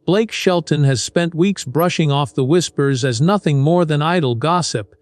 Blake Shelton has spent weeks brushing off the whispers as nothing more than idle gossip.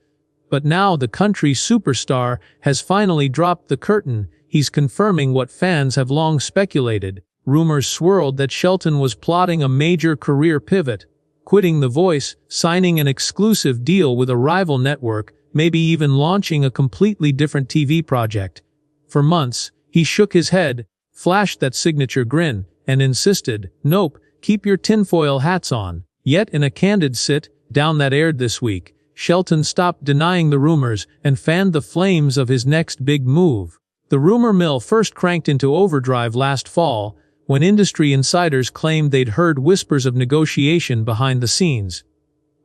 But now the country superstar has finally dropped the curtain. He's confirming what fans have long speculated. Rumors swirled that Shelton was plotting a major career pivot, quitting The Voice, signing an exclusive deal with a rival network, maybe even launching a completely different TV project. For months, he shook his head, flashed that signature grin, and insisted, "Nope, keep your tinfoil hats on." Yet in a candid sit-down that aired this week, Shelton stopped denying the rumors and fanned the flames of his next big move. The rumor mill first cranked into overdrive last fall, when industry insiders claimed they'd heard whispers of negotiation behind the scenes.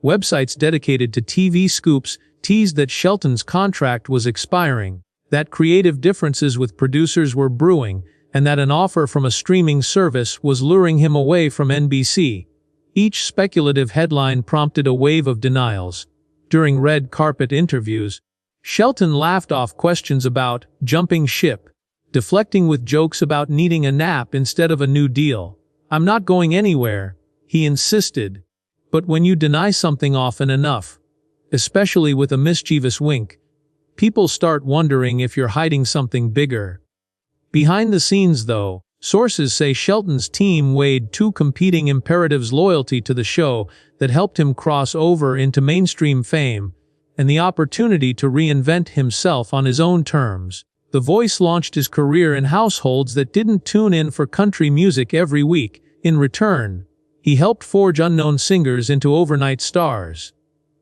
Websites dedicated to TV scoops teased that Shelton's contract was expiring, that creative differences with producers were brewing, and that an offer from a streaming service was luring him away from NBC. Each speculative headline prompted a wave of denials. During red carpet interviews, Shelton laughed off questions about jumping ship, deflecting with jokes about needing a nap instead of a new deal. "I'm not going anywhere," he insisted. But when you deny something often enough, especially with a mischievous wink, people start wondering if you're hiding something bigger. Behind the scenes, though, sources say Shelton's team weighed two competing imperatives: loyalty to the show that helped him cross over into mainstream fame, and the opportunity to reinvent himself on his own terms. The Voice launched his career in households that didn't tune in for country music every week. In return, he helped forge unknown singers into overnight stars.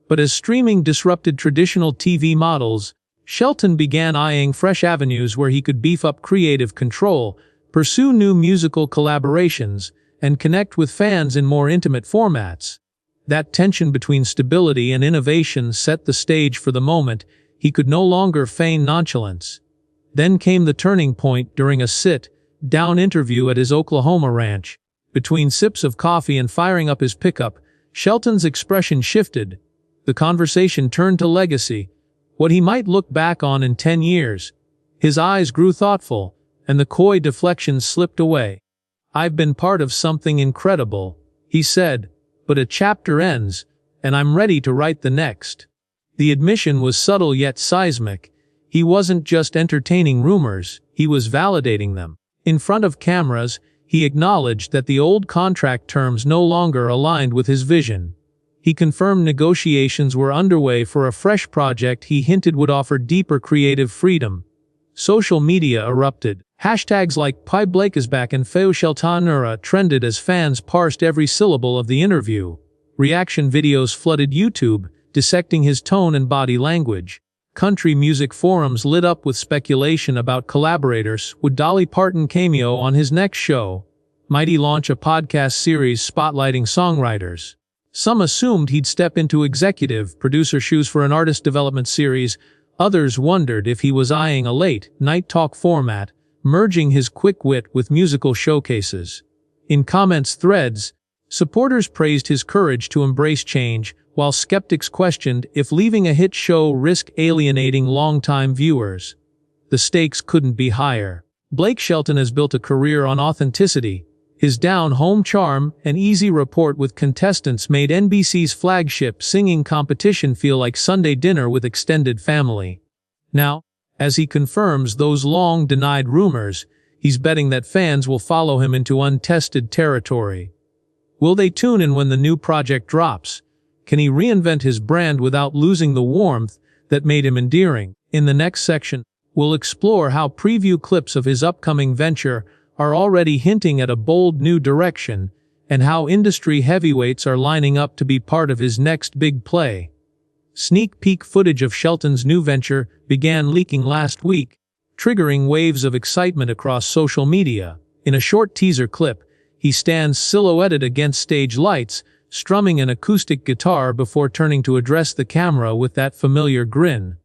But as streaming disrupted traditional TV models, Shelton began eyeing fresh avenues where he could beef up creative control, pursue new musical collaborations, and connect with fans in more intimate formats. That tension between stability and innovation set the stage for the moment he could no longer feign nonchalance. Then came the turning point during a sit-down interview at his Oklahoma ranch. Between sips of coffee and firing up his pickup, Shelton's expression shifted. The conversation turned to legacy, what he might look back on in 10 years. His eyes grew thoughtful, and the coy deflection slipped away. "I've been part of something incredible," he said, "but a chapter ends, and I'm ready to write the next." The admission was subtle yet seismic. He wasn't just entertaining rumors, he was validating them. In front of cameras, he acknowledged that the old contract terms no longer aligned with his vision. He confirmed negotiations were underway for a fresh project he hinted would offer deeper creative freedom. Social media erupted. Hashtags like "Pi Blake is back" and "Feo Sheltonura" trended as fans parsed every syllable of the interview. Reaction videos flooded YouTube, dissecting his tone and body language. Country music forums lit up with speculation about collaborators. Would Dolly Parton cameo on his next show? Might he launch a podcast series spotlighting songwriters? Some assumed he'd step into executive producer shoes for an artist development series. Others wondered if he was eyeing a late-night talk format, merging his quick wit with musical showcases. In comments threads, supporters praised his courage to embrace change, while skeptics questioned if leaving a hit show risked alienating longtime viewers. The stakes couldn't be higher. Blake Shelton has built a career on authenticity. His down-home charm and easy rapport with contestants made NBC's flagship singing competition feel like Sunday dinner with extended family. Now, as he confirms those long-denied rumors, he's betting that fans will follow him into untested territory. Will they tune in when the new project drops? Can he reinvent his brand without losing the warmth that made him endearing? In the next section, we'll explore how preview clips of his upcoming venture are already hinting at a bold new direction, and how industry heavyweights are lining up to be part of his next big play. Sneak peek footage of Shelton's new venture began leaking last week, triggering waves of excitement across social media. In a short teaser clip, he stands silhouetted against stage lights, strumming an acoustic guitar before turning to address the camera with that familiar grin.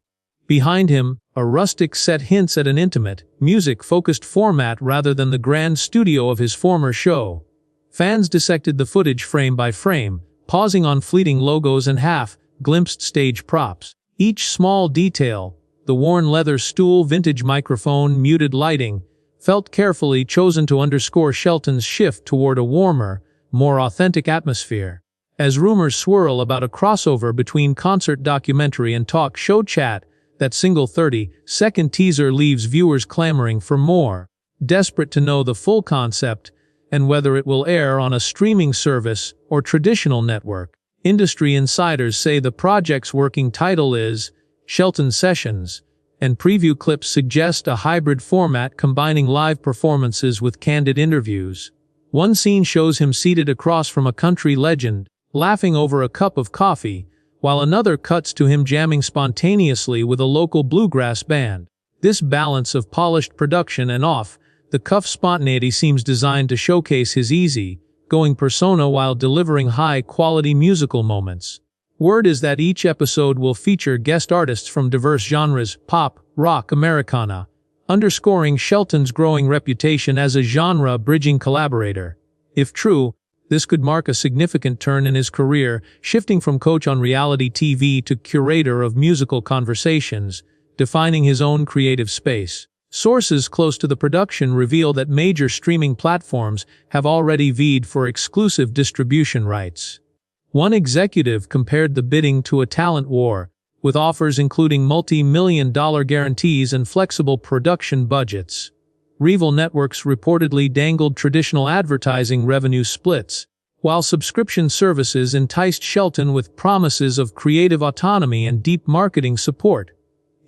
Behind him, a rustic set hints at an intimate, music-focused format rather than the grand studio of his former show. Fans dissected the footage frame by frame, pausing on fleeting logos and half-glimpsed stage props. Each small detail, the worn leather stool, vintage microphone, muted lighting, felt carefully chosen to underscore Shelton's shift toward a warmer, more authentic atmosphere. As rumors swirl about a crossover between concert documentary and talk show chat, that single 30-second teaser leaves viewers clamoring for more, desperate to know the full concept and whether it will air on a streaming service or traditional network. Industry insiders say the project's working title is Shelton Sessions, and preview clips suggest a hybrid format combining live performances with candid interviews. One scene shows him seated across from a country legend, laughing over a cup of coffee, while another cuts to him jamming spontaneously with a local bluegrass band. This balance of polished production and off-the-cuff spontaneity seems designed to showcase his easy-going persona while delivering high-quality musical moments. Word is that each episode will feature guest artists from diverse genres, pop, rock, Americana, underscoring Shelton's growing reputation as a genre-bridging collaborator. If true, this could mark a significant turn in his career, shifting from coach on reality TV to curator of musical conversations, defining his own creative space. Sources close to the production reveal that major streaming platforms have already vied for exclusive distribution rights. One executive compared the bidding to a talent war, with offers including multi-million-dollar guarantees and flexible production budgets. Rival networks reportedly dangled traditional advertising revenue splits, while subscription services enticed Shelton with promises of creative autonomy and deep marketing support.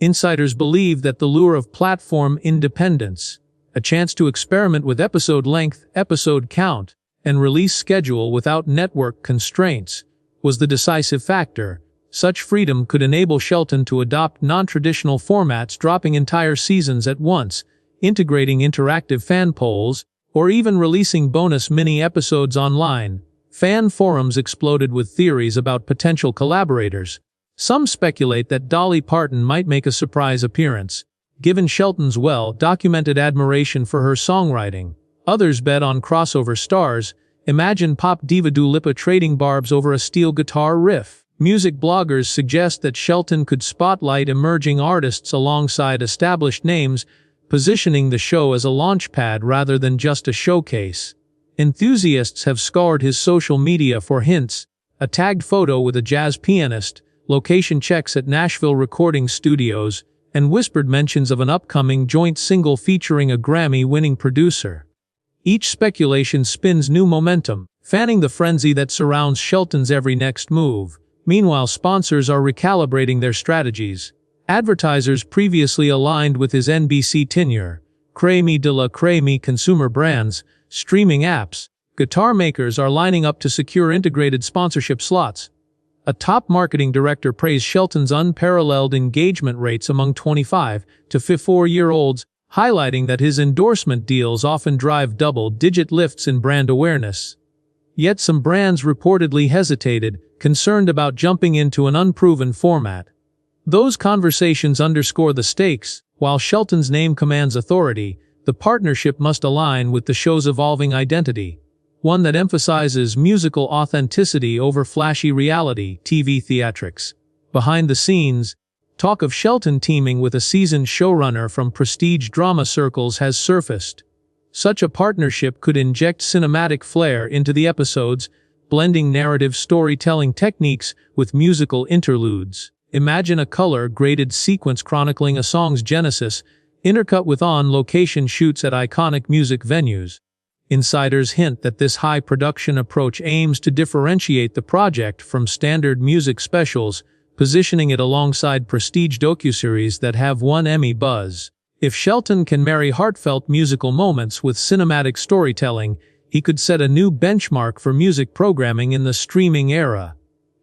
Insiders believe that the lure of platform independence, a chance to experiment with episode length, episode count, and release schedule without network constraints, was the decisive factor. Such freedom could enable Shelton to adopt non-traditional formats, dropping entire seasons at once, integrating interactive fan polls, or even releasing bonus mini-episodes online. Fan forums exploded with theories about potential collaborators. Some speculate that Dolly Parton might make a surprise appearance, given Shelton's well-documented admiration for her songwriting. Others bet on crossover stars. Imagine pop diva Dua Lipa trading barbs over a steel guitar riff. Music bloggers suggest that Shelton could spotlight emerging artists alongside established names, positioning the show as a launchpad rather than just a showcase. Enthusiasts have scoured his social media for hints, a tagged photo with a jazz pianist, location checks at Nashville recording studios, and whispered mentions of an upcoming joint single featuring a Grammy-winning producer. Each speculation spins new momentum, fanning the frenzy that surrounds Shelton's every next move. Meanwhile, sponsors are recalibrating their strategies. Advertisers previously aligned with his NBC tenure, Crémy de la Crémy consumer brands, streaming apps, guitar makers are lining up to secure integrated sponsorship slots. A top marketing director praised Shelton's unparalleled engagement rates among 25 to 54-year-olds, highlighting that his endorsement deals often drive double-digit lifts in brand awareness. Yet some brands reportedly hesitated, concerned about jumping into an unproven format. Those conversations underscore the stakes. While Shelton's name commands authority, the partnership must align with the show's evolving identity, one that emphasizes musical authenticity over flashy reality TV theatrics. Behind the scenes, talk of Shelton teaming with a seasoned showrunner from prestige drama circles has surfaced. Such a partnership could inject cinematic flair into the episodes, blending narrative storytelling techniques with musical interludes. Imagine a color-graded sequence chronicling a song's genesis, intercut with on-location shoots at iconic music venues. Insiders hint that this high-production approach aims to differentiate the project from standard music specials, positioning it alongside prestige docuseries that have won Emmy buzz. If Shelton can marry heartfelt musical moments with cinematic storytelling, he could set a new benchmark for music programming in the streaming era.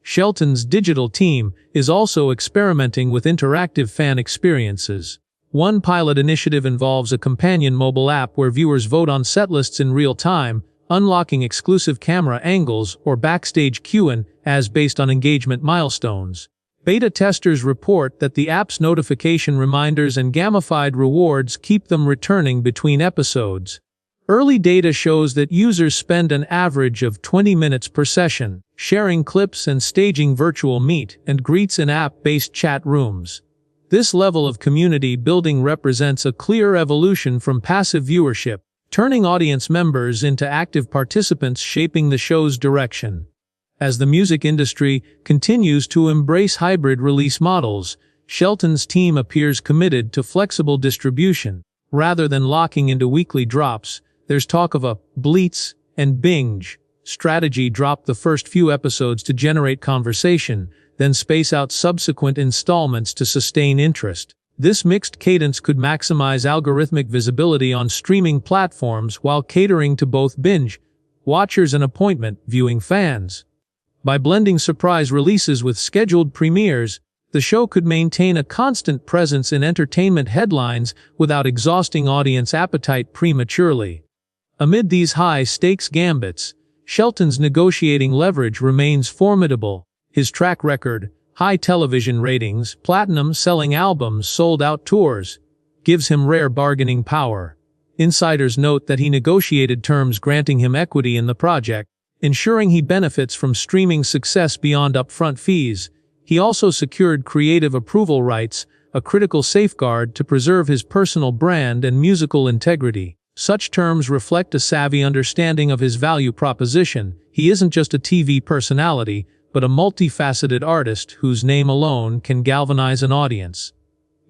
Shelton's digital team is also experimenting with interactive fan experiences. One pilot initiative involves a companion mobile app where viewers vote on setlists in real time, unlocking exclusive camera angles or backstage Q&As based on engagement milestones. Beta testers report that the app's notification reminders and gamified rewards keep them returning between episodes. Early data shows that users spend an average of 20 minutes per session, sharing clips and staging virtual meet and greets in app-based chat rooms. This level of community building represents a clear evolution from passive viewership, turning audience members into active participants shaping the show's direction. As the music industry continues to embrace hybrid release models, Shelton's team appears committed to flexible distribution. Rather than locking into weekly drops, there's talk of a blitz and binge strategy. Drop the first few episodes to generate conversation, then space out subsequent installments to sustain interest. This mixed cadence could maximize algorithmic visibility on streaming platforms while catering to both binge watchers and appointment viewing fans. By blending surprise releases with scheduled premieres, the show could maintain a constant presence in entertainment headlines without exhausting audience appetite prematurely. Amid these high-stakes gambits, Shelton's negotiating leverage remains formidable. His track record, high television ratings, platinum-selling albums, sold-out tours, gives him rare bargaining power. Insiders note that he negotiated terms granting him equity in the project, ensuring he benefits from streaming success beyond upfront fees. He also secured creative approval rights, a critical safeguard to preserve his personal brand and musical integrity. Such terms reflect a savvy understanding of his value proposition. He isn't just a TV personality, but a multifaceted artist whose name alone can galvanize an audience.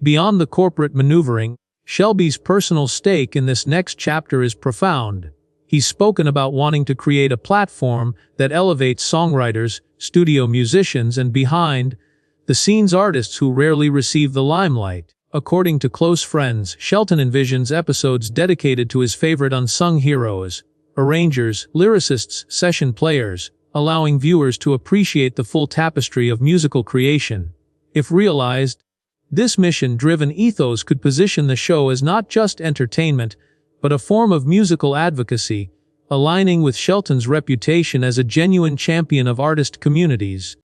Beyond the corporate maneuvering, Shelby's personal stake in this next chapter is profound. He's spoken about wanting to create a platform that elevates songwriters, studio musicians, and behind-the-scenes artists who rarely receive the limelight. According to close friends, Shelton envisions episodes dedicated to his favorite unsung heroes, arrangers, lyricists, session players, allowing viewers to appreciate the full tapestry of musical creation. If realized, this mission-driven ethos could position the show as not just entertainment, but a form of musical advocacy, aligning with Shelton's reputation as a genuine champion of artist communities.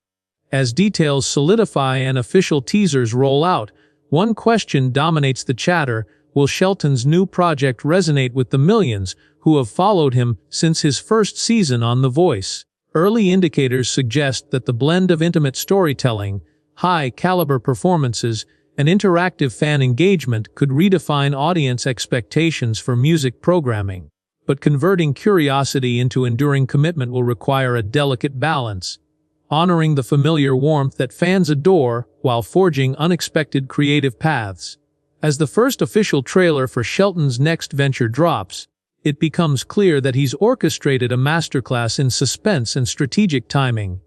As details solidify and official teasers roll out, one question dominates the chatter: will Shelton's new project resonate with the millions who have followed him since his first season on The Voice? Early indicators suggest that the blend of intimate storytelling, high-caliber performances, and interactive fan engagement could redefine audience expectations for music programming. But converting curiosity into enduring commitment will require a delicate balance, honoring the familiar warmth that fans adore while forging unexpected creative paths. As the first official trailer for Shelton's next venture drops, it becomes clear that he's orchestrated a masterclass in suspense and strategic timing.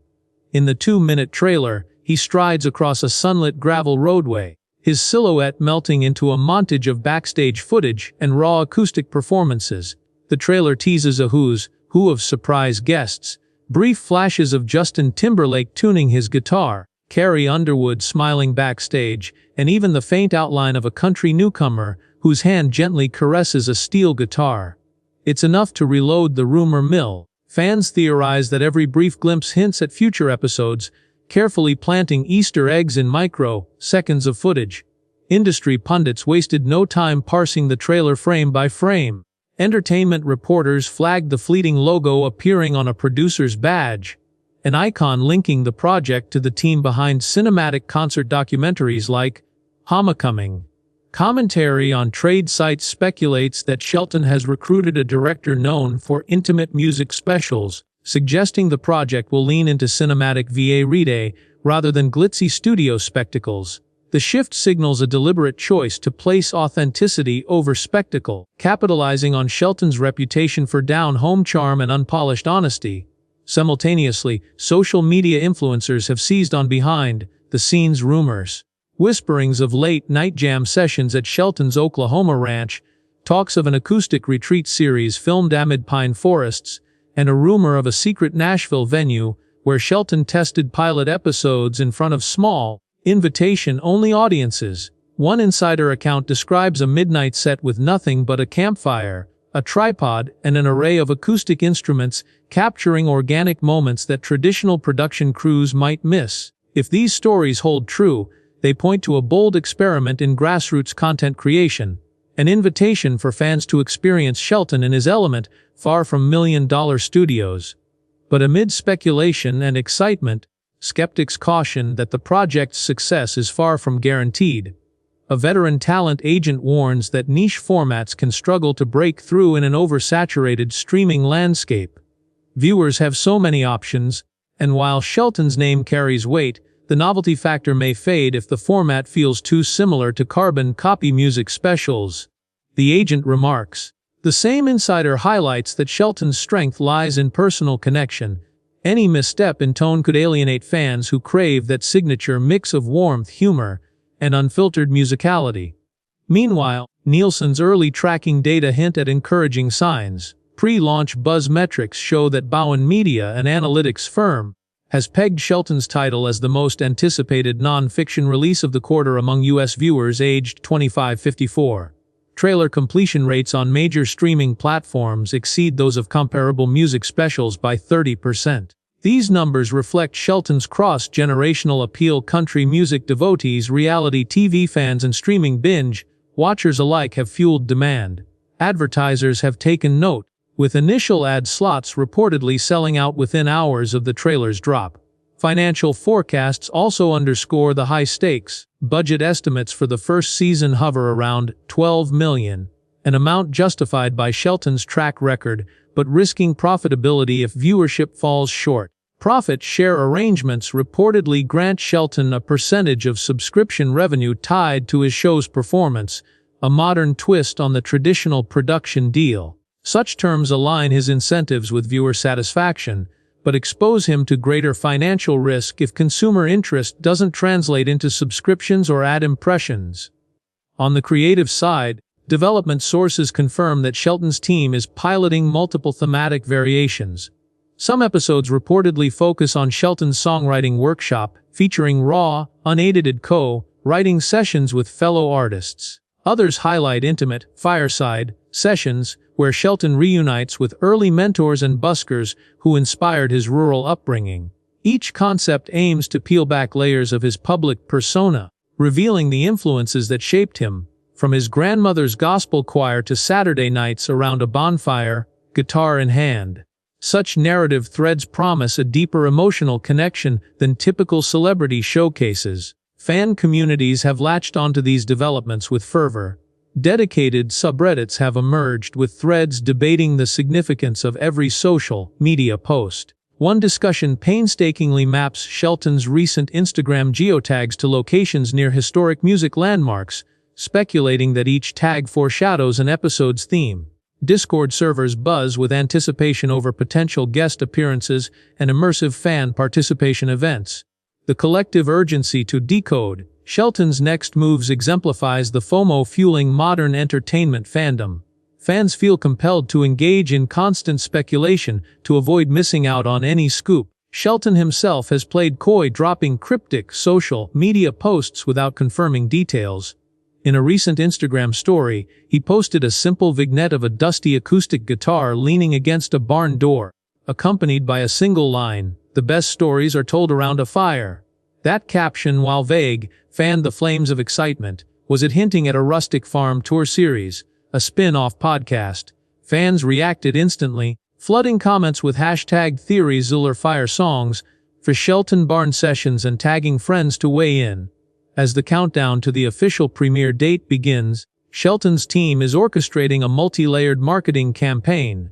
In the 2-minute trailer, he strides across a sunlit gravel roadway, his silhouette melting into a montage of backstage footage and raw acoustic performances. The trailer teases a who's who of surprise guests, brief flashes of Justin Timberlake tuning his guitar, Carrie Underwood smiling backstage, and even the faint outline of a country newcomer whose hand gently caresses a steel guitar. It's enough to reload the rumor mill. Fans theorize that every brief glimpse hints at future episodes, carefully planting Easter eggs in micro-seconds of footage. Industry pundits wasted no time parsing the trailer frame by frame. Entertainment reporters flagged the fleeting logo appearing on a producer's badge, an icon linking the project to the team behind cinematic concert documentaries like Homecoming. Commentary on trade sites speculates that Shelton has recruited a director known for intimate music specials, suggesting the project will lean into cinematic vide rather than glitzy studio spectacles. The shift signals a deliberate choice to place authenticity over spectacle, capitalizing on Shelton's reputation for down-home charm and unpolished honesty. Simultaneously, social media influencers have seized on behind-the-scenes rumors. Whisperings of late-night jam sessions at Shelton's Oklahoma ranch, talks of an acoustic retreat series filmed amid pine forests, and a rumor of a secret Nashville venue where Shelton tested pilot episodes in front of small, invitation-only audiences. One insider account describes a midnight set with nothing but a campfire, a tripod, and an array of acoustic instruments, capturing organic moments that traditional production crews might miss. If these stories hold true, they point to a bold experiment in grassroots content creation, an invitation for fans to experience Shelton in his element, far from million-dollar studios. But amid speculation and excitement, skeptics caution that the project's success is far from guaranteed. A veteran talent agent warns that niche formats can struggle to break through in an oversaturated streaming landscape. Viewers have so many options, and while Shelton's name carries weight, the novelty factor may fade if the format feels too similar to carbon copy music specials. The agent remarks. The same insider highlights that Shelton's strength lies in personal connection. Any misstep in tone could alienate fans who crave that signature mix of warmth, humor, and unfiltered musicality. Meanwhile, Nielsen's early tracking data hint at encouraging signs. Pre-launch buzz metrics show that Bowen Media, an analytics firm, has pegged Shelton's title as the most anticipated non-fiction release of the quarter among U.S. viewers aged 25-54. Trailer completion rates on major streaming platforms exceed those of comparable music specials by 30%. These numbers reflect Shelton's cross-generational appeal. Country music devotees, reality TV fans, and streaming binge watchers alike have fueled demand. Advertisers have taken note, with initial ad slots reportedly selling out within hours of the trailer's drop. Financial forecasts also underscore the high stakes. Budget estimates for the first season hover around $12 million, an amount justified by Shelton's track record, but risking profitability if viewership falls short. Profit share arrangements reportedly grant Shelton a percentage of subscription revenue tied to his show's performance, a modern twist on the traditional production deal. Such terms align his incentives with viewer satisfaction, but expose him to greater financial risk if consumer interest doesn't translate into subscriptions or ad impressions. On the creative side, development sources confirm that Shelton's team is piloting multiple thematic variations. Some episodes reportedly focus on Shelton's songwriting workshop, featuring raw, unedited co-writing sessions with fellow artists. Others highlight intimate, fireside sessions, where Shelton reunites with early mentors and buskers who inspired his rural upbringing. Each concept aims to peel back layers of his public persona, revealing the influences that shaped him, from his grandmother's gospel choir to Saturday nights around a bonfire, guitar in hand. Such narrative threads promise a deeper emotional connection than typical celebrity showcases. Fan communities have latched onto these developments with fervor. Dedicated subreddits have emerged with threads debating the significance of every social media post. One discussion painstakingly maps Shelton's recent Instagram geotags to locations near historic music landmarks, speculating that each tag foreshadows an episode's theme. Discord servers buzz with anticipation over potential guest appearances and immersive fan participation events. The collective urgency to decode Shelton's next moves exemplifies the FOMO fueling modern entertainment fandom. Fans feel compelled to engage in constant speculation to avoid missing out on any scoop. Shelton himself has played coy, dropping cryptic social media posts without confirming details. In a recent Instagram story, he posted a simple vignette of a dusty acoustic guitar leaning against a barn door, accompanied by a single line, "The best stories are told around a fire." That caption, while vague, fanned the flames of excitement. Was it hinting at a rustic farm tour series, a spin-off podcast? Fans reacted instantly, flooding comments with #TheoryZullerFireSongs for Shelton Barn Sessions and tagging friends to weigh in. As the countdown to the official premiere date begins, Shelton's team is orchestrating a multi-layered marketing campaign.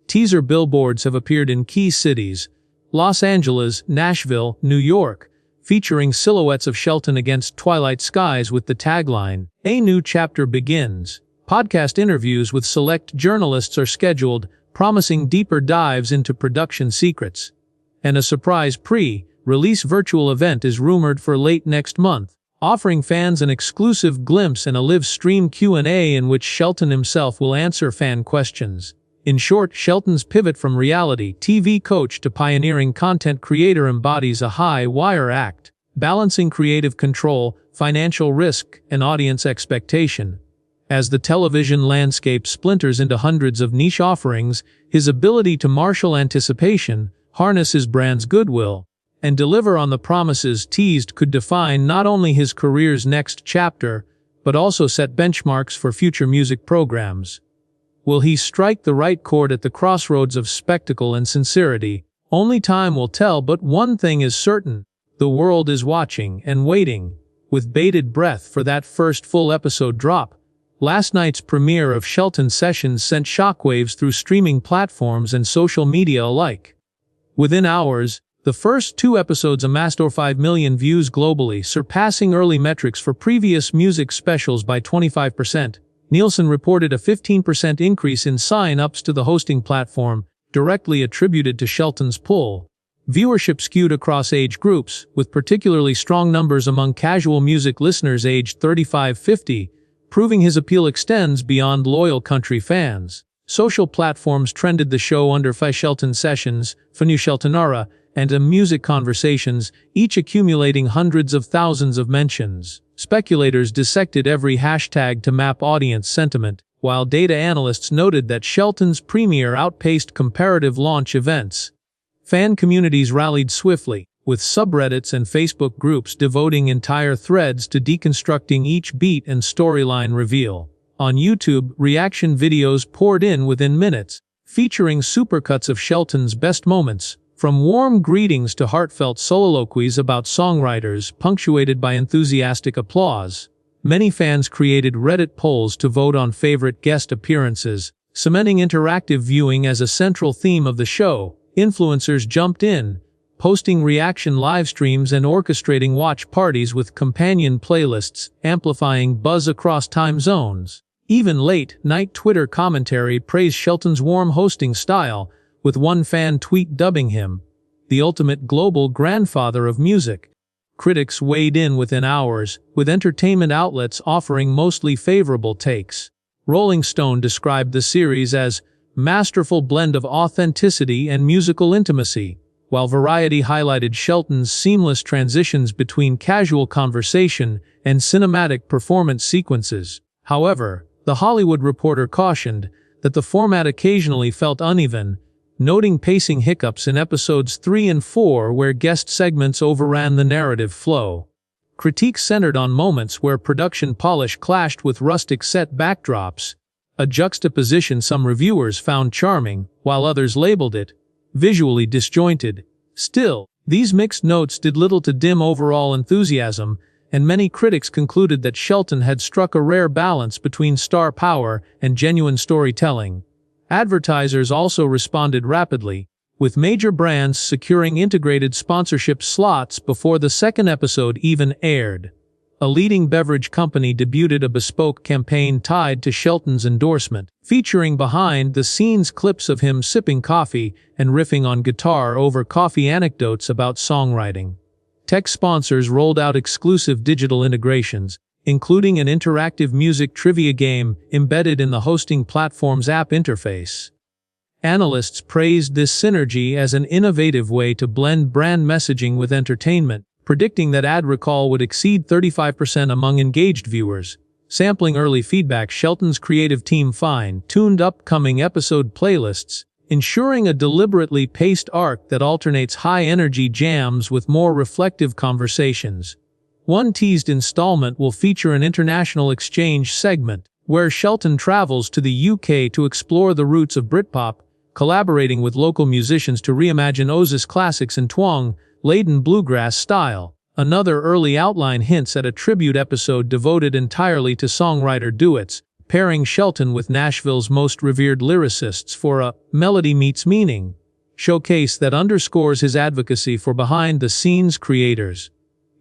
Teaser billboards have appeared in key cities: Los Angeles, Nashville, New York, featuring silhouettes of Shelton against twilight skies with the tagline, "A new chapter begins." Podcast interviews with select journalists are scheduled, promising deeper dives into production secrets. And a surprise pre-release virtual event is rumored for late next month, offering fans an exclusive glimpse and a live-stream Q&A in which Shelton himself will answer fan questions. In short, Shelton's pivot from reality TV coach to pioneering content creator embodies a high-wire act, balancing creative control, financial risk, and audience expectation. As the television landscape splinters into hundreds of niche offerings, his ability to marshal anticipation, harness his brand's goodwill, and deliver on the promises teased could define not only his career's next chapter, but also set benchmarks for future music programs. Will he strike the right chord at the crossroads of spectacle and sincerity? Only time will tell, but one thing is certain: the world is watching and waiting. with bated breath for that first full episode drop. Last night's premiere of Shelton's sessions sent shockwaves through streaming platforms and social media alike. Within hours, the first 2 episodes amassed over 5 million views globally, surpassing early metrics for previous music specials by 25%. Nielsen reported a 15% increase in sign-ups to the hosting platform, directly attributed to Shelton's pull. Viewership skewed across age groups, with particularly strong numbers among casual music listeners aged 35-50, proving his appeal extends beyond loyal country fans. Social platforms trended the show under Shelton Sessions, Fanu Sheltonara, and Music Conversations, each accumulating hundreds of thousands of mentions. Speculators dissected every hashtag to map audience sentiment, while data analysts noted that Shelton's premiere outpaced comparative launch events. Fan communities rallied swiftly, with subreddits and Facebook groups devoting entire threads to deconstructing each beat and storyline reveal. On YouTube, reaction videos poured in within minutes, featuring supercuts of Shelton's best moments, from warm greetings to heartfelt soliloquies about songwriters punctuated by enthusiastic applause. Many fans created Reddit polls to vote on favorite guest appearances, cementing interactive viewing as a central theme of the show. Influencers jumped in, posting reaction live streams and orchestrating watch parties with companion playlists, amplifying buzz across time zones. Even late-night Twitter commentary praised Shelton's warm hosting style, with one fan tweet dubbing him the ultimate global grandfather of music. Critics weighed in within hours, with entertainment outlets offering mostly favorable takes. Rolling Stone described the series as masterful blend of authenticity and musical intimacy, while Variety highlighted Shelton's seamless transitions between casual conversation and cinematic performance sequences. However, The Hollywood Reporter cautioned that the format occasionally felt uneven, noting pacing hiccups in episodes 3 and 4 where guest segments overran the narrative flow. Critiques centered on moments where production polish clashed with rustic set backdrops, a juxtaposition some reviewers found charming, while others labeled it visually disjointed. Still, these mixed notes did little to dim overall enthusiasm, and many critics concluded that Shelton had struck a rare balance between star power and genuine storytelling. Advertisers also responded rapidly, with major brands securing integrated sponsorship slots before the second episode even aired. A leading beverage company debuted a bespoke campaign tied to Shelton's endorsement, featuring behind-the-scenes clips of him sipping coffee and riffing on guitar over coffee anecdotes about songwriting. Tech sponsors rolled out exclusive digital integrations, including an interactive music trivia game embedded in the hosting platform's app interface. Analysts praised this synergy as an innovative way to blend brand messaging with entertainment, predicting that ad recall would exceed 35% among engaged viewers. Sampling early feedback, Shelton's creative team fine-tuned upcoming episode playlists, ensuring a deliberately paced arc that alternates high-energy jams with more reflective conversations. One teased installment will feature an international exchange segment, where Shelton travels to the UK to explore the roots of Britpop, collaborating with local musicians to reimagine Oasis classics in twang-laden bluegrass style. Another early outline hints at a tribute episode devoted entirely to songwriter duets, pairing Shelton with Nashville's most revered lyricists for a melody meets meaning showcase that underscores his advocacy for behind-the-scenes creators.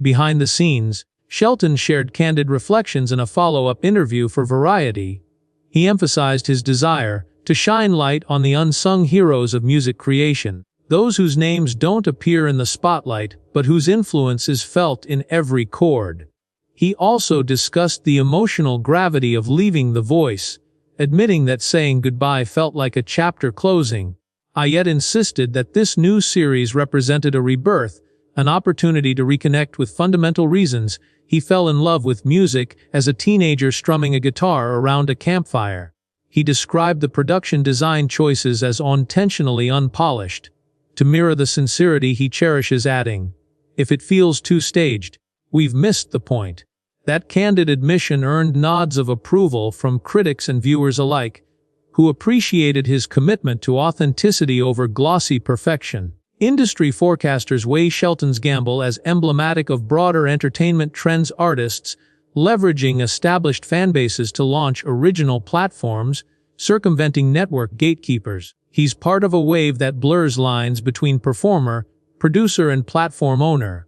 Behind the scenes, Shelton shared candid reflections in a follow-up interview for Variety. He emphasized his desire to shine light on the unsung heroes of music creation, those whose names don't appear in the spotlight but whose influence is felt in every chord. He also discussed the emotional gravity of leaving The Voice, admitting that saying goodbye felt like a chapter closing. I yet insisted that this new series represented a rebirth, an opportunity to reconnect with fundamental reasons. He fell in love with music as a teenager strumming a guitar around a campfire. He described the production design choices as intentionally unpolished, to mirror the sincerity he cherishes, adding, "If it feels too staged, we've missed the point." That candid admission earned nods of approval from critics and viewers alike, who appreciated his commitment to authenticity over glossy perfection. Industry forecasters weigh Shelton's gamble as emblematic of broader entertainment trends, artists leveraging established fanbases to launch original platforms, circumventing network gatekeepers. He's part of a wave that blurs lines between performer, producer, and platform owner.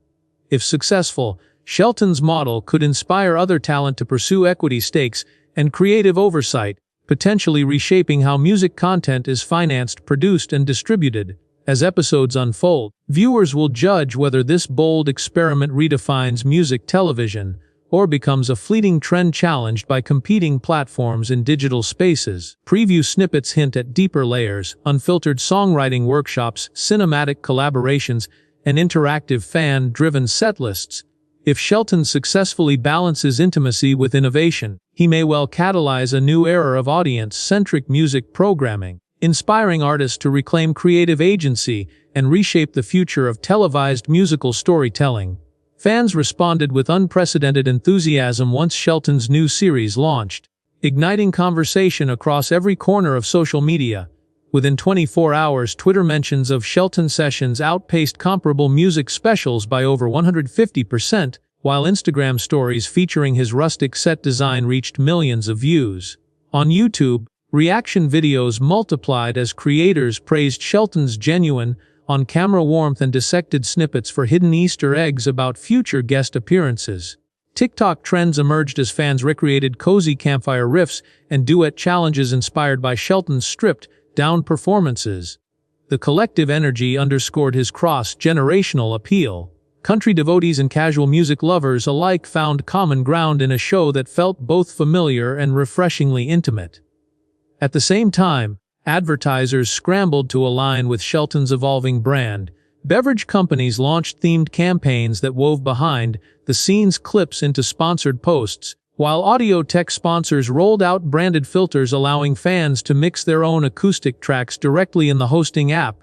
If successful, Shelton's model could inspire other talent to pursue equity stakes and creative oversight, potentially reshaping how music content is financed, produced, and distributed. As episodes unfold, viewers will judge whether this bold experiment redefines music television or becomes a fleeting trend challenged by competing platforms in digital spaces. Preview snippets hint at deeper layers, unfiltered songwriting workshops, cinematic collaborations, and interactive fan-driven setlists. If Shelton successfully balances intimacy with innovation, he may well catalyze a new era of audience-centric music programming, inspiring artists to reclaim creative agency and reshape the future of televised musical storytelling. Fans responded with unprecedented enthusiasm once Shelton's new series launched, igniting conversation across every corner of social media. Within 24 hours, Twitter mentions of Shelton sessions outpaced comparable music specials by over 150%, while Instagram stories featuring his rustic set design reached millions of views. On YouTube, reaction videos multiplied as creators praised Shelton's genuine, on-camera warmth and dissected snippets for hidden Easter eggs about future guest appearances. TikTok trends emerged as fans recreated cozy campfire riffs and duet challenges inspired by Shelton's stripped-down performances. The collective energy underscored his cross-generational appeal. Country devotees and casual music lovers alike found common ground in a show that felt both familiar and refreshingly intimate. At the same time, advertisers scrambled to align with Shelton's evolving brand. Beverage companies launched themed campaigns that wove behind-the-scenes clips into sponsored posts, while audio tech sponsors rolled out branded filters allowing fans to mix their own acoustic tracks directly in the hosting app.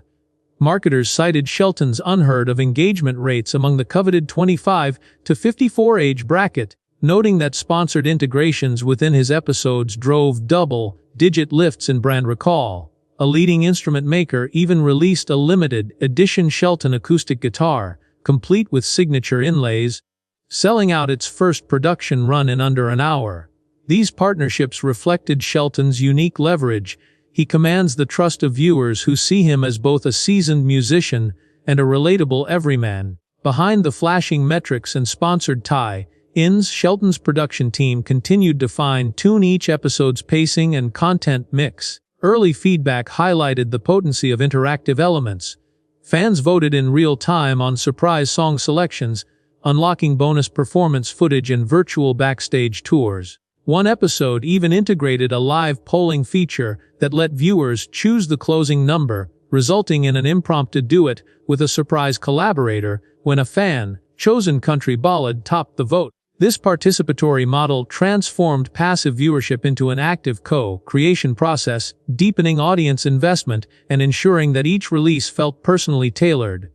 Marketers cited Shelton's unheard-of engagement rates among the coveted 25 to 54 age bracket, noting that sponsored integrations within his episodes drove double-digit lifts in brand recall. A leading instrument maker even released a limited-edition Shelton acoustic guitar, complete with signature inlays, selling out its first production run in under an hour. These partnerships reflected Shelton's unique leverage. He commands the trust of viewers who see him as both a seasoned musician and a relatable everyman. Behind the flashing metrics and sponsored tie-ins, Shelton's production team continued to fine-tune each episode's pacing and content mix. Early feedback highlighted the potency of interactive elements. Fans voted in real time on surprise song selections, unlocking bonus performance footage and virtual backstage tours. One episode even integrated a live polling feature that let viewers choose the closing number, resulting in an impromptu duet with a surprise collaborator when a fan-chosen country ballad topped the vote. This participatory model transformed passive viewership into an active co-creation process, deepening audience investment and ensuring that each release felt personally tailored.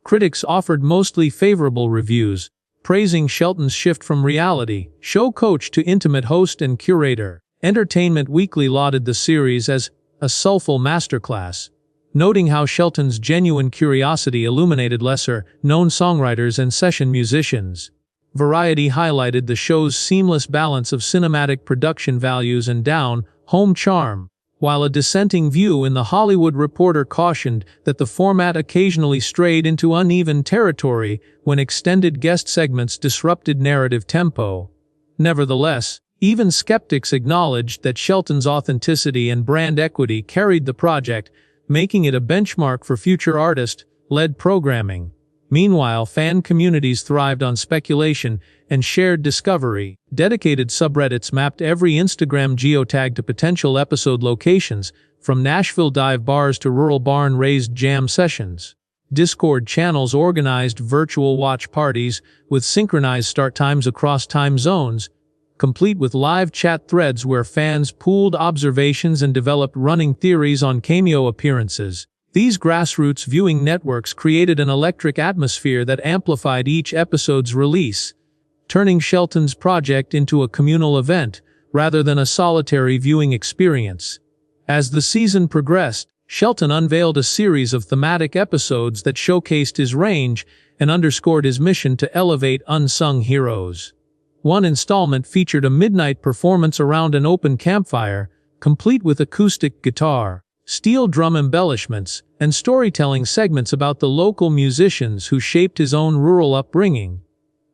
Critics offered mostly favorable reviews, praising Shelton's shift from reality show coach to intimate host and curator. Entertainment Weekly lauded the series as a soulful masterclass, noting how Shelton's genuine curiosity illuminated lesser-known songwriters and session musicians. Variety highlighted the show's seamless balance of cinematic production values and down-home charm, while a dissenting view in The Hollywood Reporter cautioned that the format occasionally strayed into uneven territory when extended guest segments disrupted narrative tempo. Nevertheless, even skeptics acknowledged that Shelton's authenticity and brand equity carried the project, making it a benchmark for future artist-led programming. Meanwhile, fan communities thrived on speculation and shared discovery. Dedicated subreddits mapped every Instagram geotag to potential episode locations, from Nashville dive bars to rural barn-raised jam sessions. Discord channels organized virtual watch parties with synchronized start times across time zones, complete with live chat threads where fans pooled observations and developed running theories on cameo appearances. These grassroots viewing networks created an electric atmosphere that amplified each episode's release, turning Shelton's project into a communal event rather than a solitary viewing experience. As the season progressed, Shelton unveiled a series of thematic episodes that showcased his range and underscored his mission to elevate unsung heroes. One installment featured a midnight performance around an open campfire, complete with acoustic guitar, steel drum embellishments, and storytelling segments about the local musicians who shaped his own rural upbringing.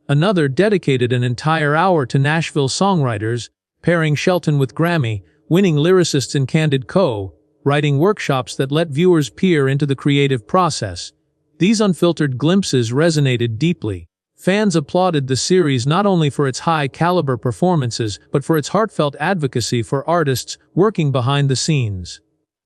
Another dedicated an entire hour to Nashville songwriters, pairing Shelton with Grammy-winning lyricists in candid co-writing workshops that let viewers peer into the creative process. These unfiltered glimpses resonated deeply. Fans applauded the series not only for its high-caliber performances, but for its heartfelt advocacy for artists working behind the scenes.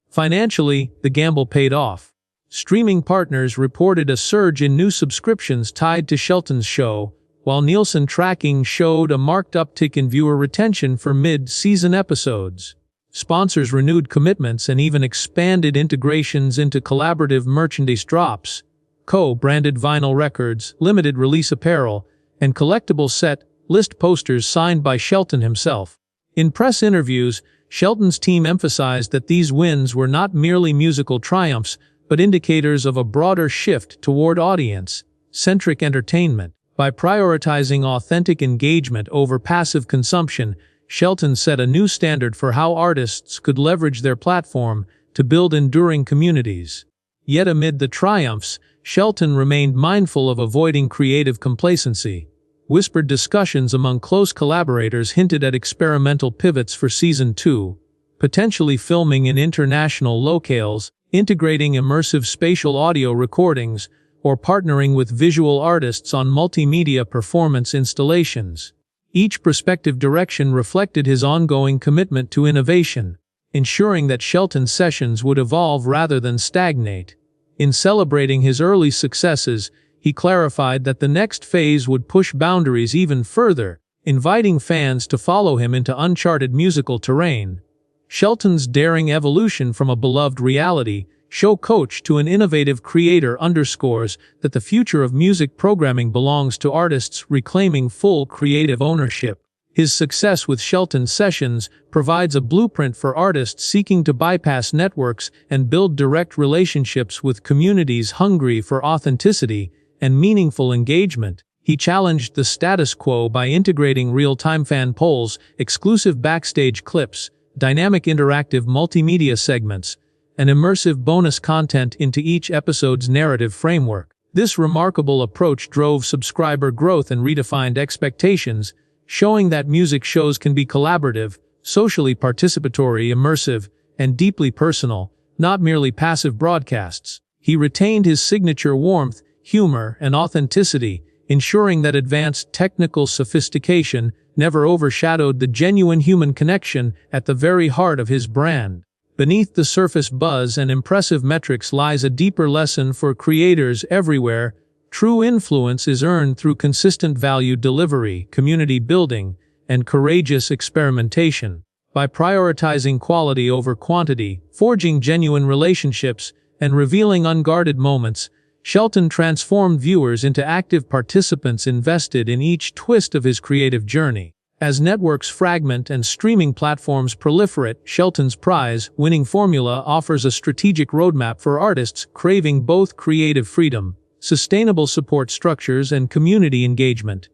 Financially, the gamble paid off. Streaming partners reported a surge in new subscriptions tied to Shelton's show, while Nielsen tracking showed a marked uptick in viewer retention for mid-season episodes. Sponsors renewed commitments and even expanded integrations into collaborative merchandise drops, co-branded vinyl records, limited release apparel, and collectible set list posters signed by Shelton himself. In press interviews, Shelton's team emphasized that these wins were not merely musical triumphs, but indicators of a broader shift toward audience-centric entertainment. By prioritizing authentic engagement over passive consumption, Shelton set a new standard for how artists could leverage their platform to build enduring communities. Yet amid the triumphs, Shelton remained mindful of avoiding creative complacency. Whispered discussions among close collaborators hinted at experimental pivots for Season 2, potentially filming in international locales, integrating immersive spatial audio recordings, or partnering with visual artists on multimedia performance installations. Each prospective direction reflected his ongoing commitment to innovation, ensuring that Shelton's sessions would evolve rather than stagnate. In celebrating his early successes, he clarified that the next phase would push boundaries even further, inviting fans to follow him into uncharted musical terrain. Shelton's daring evolution from a beloved reality show coach to an innovative creator underscores that the future of music programming belongs to artists reclaiming full creative ownership. His success with Shelton Sessions provides a blueprint for artists seeking to bypass networks and build direct relationships with communities hungry for authenticity and meaningful engagement. He challenged the status quo by integrating real-time fan polls, exclusive backstage clips, dynamic interactive multimedia segments, and immersive bonus content into each episode's narrative framework. This remarkable approach drove subscriber growth and redefined expectations, showing that music shows can be collaborative, socially participatory, immersive, and deeply personal, not merely passive broadcasts. He retained his signature warmth, humor, and authenticity, ensuring that advanced technical sophistication never overshadowed the genuine human connection at the very heart of his brand. Beneath the surface buzz and impressive metrics lies a deeper lesson for creators everywhere. True influence is earned through consistent value delivery, community building, and courageous experimentation. By prioritizing quality over quantity, forging genuine relationships, and revealing unguarded moments, Shelton transformed viewers into active participants invested in each twist of his creative journey. As networks fragment and streaming platforms proliferate, Shelton's prize-winning formula offers a strategic roadmap for artists craving both creative freedom, sustainable support structures, and community engagement.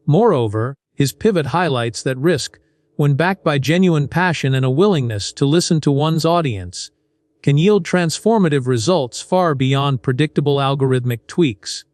Moreover, his pivot highlights that risk, when backed by genuine passion and a willingness to listen to one's audience, can yield transformative results far beyond predictable algorithmic tweaks.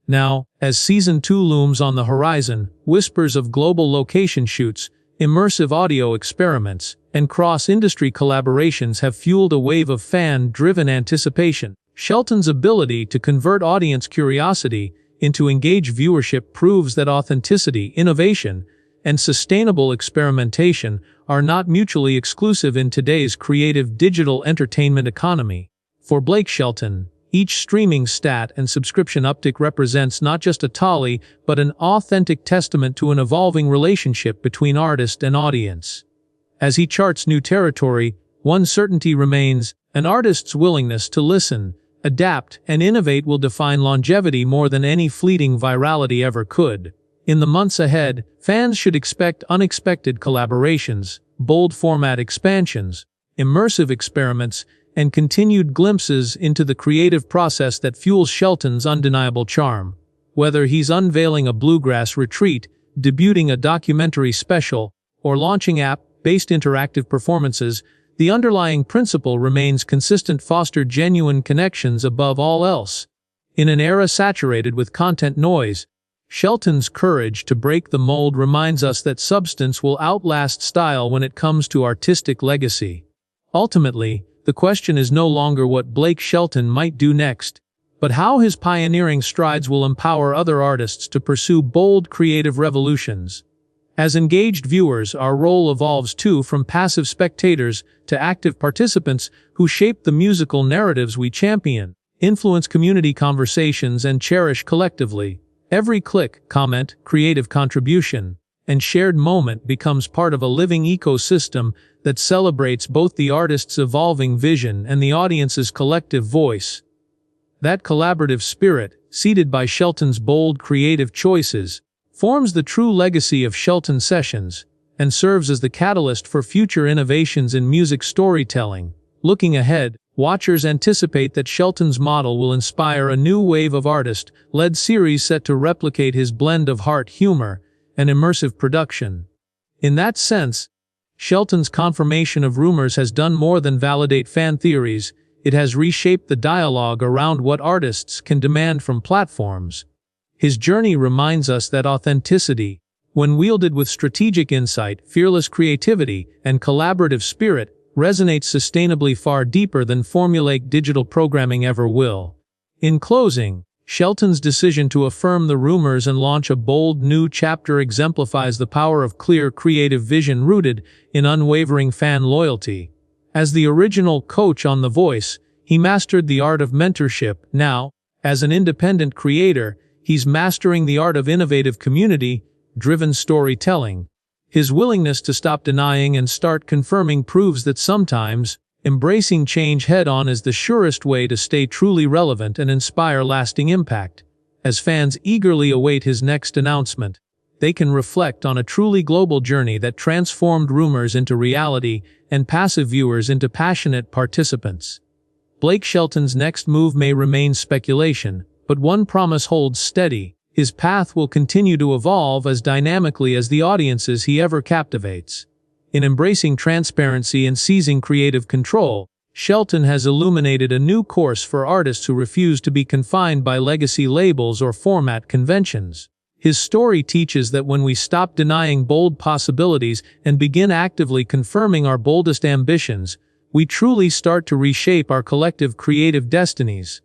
Now, as Season 2 looms on the horizon, whispers of global location shoots, immersive audio experiments, and cross-industry collaborations have fueled a wave of fan-driven anticipation. Shelton's ability to convert audience curiosity into engaged viewership proves that authenticity, innovation, and sustainable experimentation are not mutually exclusive in today's creative digital entertainment economy. For Blake Shelton, each streaming stat and subscription uptick represents not just a tally, but an authentic testament to an evolving relationship between artist and audience. As he charts new territory, one certainty remains: an artist's willingness to listen, adapt, and innovate will define longevity more than any fleeting virality ever could. In the months ahead, fans should expect unexpected collaborations, bold format expansions, immersive experiments, and continued glimpses into the creative process that fuels Shelton's undeniable charm. Whether he's unveiling a bluegrass retreat, debuting a documentary special, or launching app-based interactive performances, the underlying principle remains consistent: foster genuine connections above all else. In an era saturated with content noise, Shelton's courage to break the mold reminds us that substance will outlast style when it comes to artistic legacy. Ultimately, the question is no longer what Blake Shelton might do next, but how his pioneering strides will empower other artists to pursue bold creative revolutions. As engaged viewers, our role evolves too, from passive spectators to active participants who shape the musical narratives we champion, influence community conversations, and cherish collectively. Every click, comment, creative contribution, and shared moment becomes part of a living ecosystem that celebrates both the artist's evolving vision and the audience's collective voice. That collaborative spirit, seeded by Shelton's bold creative choices, forms the true legacy of Shelton Sessions and serves as the catalyst for future innovations in music storytelling. Looking ahead, watchers anticipate that Shelton's model will inspire a new wave of artist-led series set to replicate his blend of heart, humor, and immersive production. In that sense, Shelton's confirmation of rumors has done more than validate fan theories. It has reshaped the dialogue around what artists can demand from platforms. His journey reminds us that authenticity, when wielded with strategic insight, fearless creativity, and collaborative spirit, resonates sustainably far deeper than formulaic digital programming ever will. In closing, Shelton's decision to affirm the rumors and launch a bold new chapter exemplifies the power of clear creative vision rooted in unwavering fan loyalty. As the original coach on The Voice, he mastered the art of mentorship. Now, as an independent creator, he's mastering the art of innovative community-driven storytelling. His willingness to stop denying and start confirming proves that sometimes, embracing change head-on is the surest way to stay truly relevant and inspire lasting impact. As fans eagerly await his next announcement, they can reflect on a truly global journey that transformed rumors into reality and passive viewers into passionate participants. Blake Shelton's next move may remain speculation, but one promise holds steady: his path will continue to evolve as dynamically as the audiences he ever captivates. In embracing transparency and seizing creative control, Shelton has illuminated a new course for artists who refuse to be confined by legacy labels or format conventions. His story teaches that when we stop denying bold possibilities and begin actively confirming our boldest ambitions, we truly start to reshape our collective creative destinies.